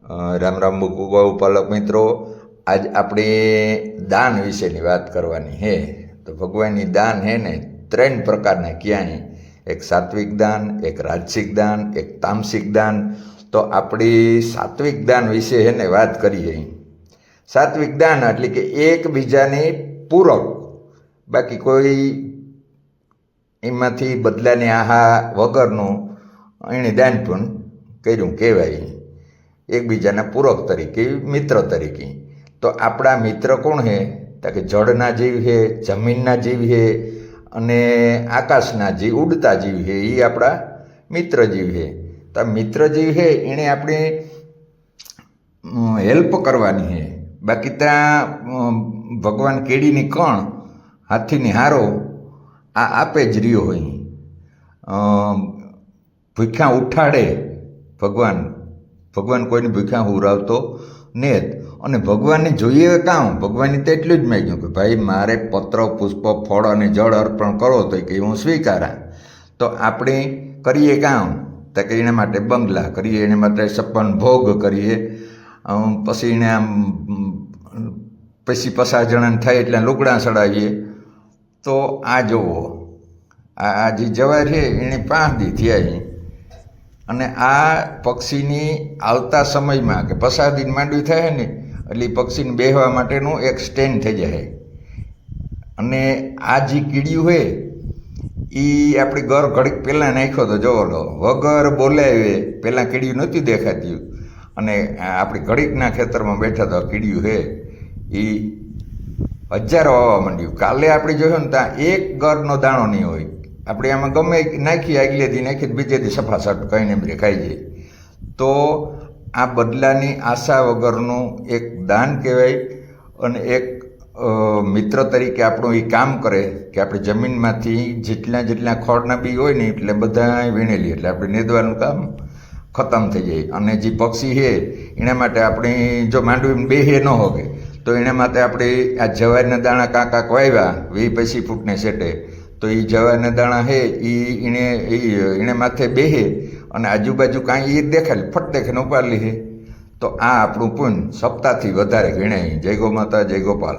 રામ રામ ગૌ પાલક મિત્રો, આજ આપણે દાન વિશેની વાત કરવાની હે. તો ભગવાનની દાન હે ને ત્રણ પ્રકારના ક્યાંય, એક સાત્વિક દાન, એક રાજસિક દાન, એક તામસિક દાન. તો આપણી સાત્વિક દાન વિશે હે ને વાત કરીએ. સાત્વિક દાન એટલે કે એકબીજાની પૂરક, બાકી કોઈ એમાંથી બદલાને આહા વગરનું એણે દાન પણ કર્યું કહેવાય. એકબીજાના પૂરક તરીકે, મિત્ર તરીકે. તો આપણા મિત્ર કોણ છે? તો કે જળના જીવ છે, જમીનના જીવ છે અને આકાશના જીવ, ઉડતા જીવ છે, એ આપણા મિત્ર જીવ છે. તો મિત્ર જીવ છે એણે આપણે હેલ્પ કરવાની છે. બાકી ત્યાં ભગવાન કેડીની કણ, હાથીની હારો આ આપે જ રહ્યો હોય. ભૂખ્યા ઉઠાડે ભગવાન કોઈને ભૂખ્યા હુરાવતો ને જ. અને ભગવાનને જોઈએ કામ, ભગવાનને તો એટલું જ માગ્યું કે ભાઈ મારે પત્ર, પુષ્પ, ફળ અને જળ અર્પણ કરો તો કે હું સ્વીકારા. તો આપણે કરીએ કામ, તો કે એના માટે બંગલા કરીએ, એના માટે સપન ભોગ કરીએ, પછી એને આમ પછી 50 જણાને થાય એટલે લુગડાં ચડાવીએ. તો આ જુઓ, આ જે જવાય છે એને 5 દી થયા. અને આ પક્ષીની આવતા સમયમાં કે 50 દિન માંડવી થાય ને એટલે પક્ષીને બેસવા માટેનું એક સ્ટેન્ડ થઈ જાય. અને આ જે કીડિયું છે એ આપણે ઘર ઘડીક પહેલાં નાખ્યો તો જોવો લો, વગર બોલાવે પહેલાં કીડિયું નહોતી દેખાતી. અને આપણે ઘડીકના ખેતરમાં બેઠા તો કીડિયું છે એ હજારો આવવા માંડ્યું. કાલે આપણે જોયું ને ત્યાં એક ગરનો દાણો નહીં હોય. આપણે આમાં ગમે નાખીએ, આગલેથી નાખીએ બીજેથી સફાસટ કહીને એમ ખાઈ જાય. તો આ બદલાની આશા વગરનું એક દાન કહેવાય. અને એક મિત્ર તરીકે આપણું એ કામ કરે કે આપણે જમીનમાંથી જેટલા ખોળના બી હોય ને એટલે બધા વીણેલી, એટલે આપણે નેદવાનું કામ ખતમ થઈ જાય. અને જે પક્ષી છે એના માટે આપણે જો માંડવીમાં બેહે ન હોગે તો એના માટે આપણે આ જવારના દાણા કાંક વાવ્યા 20-25 ફૂટને સેટે, તો એ જવારના દાણા છે એને માથે બેહે અને આજુબાજુ કાંઈ એ દેખાય ફટ દેખાને ઉપાડલી છે. તો આ આપણું પુણ્ય સપ્તાહથી વધારે ગણાય. જય ગૌ માતા, જય ગોપાલ.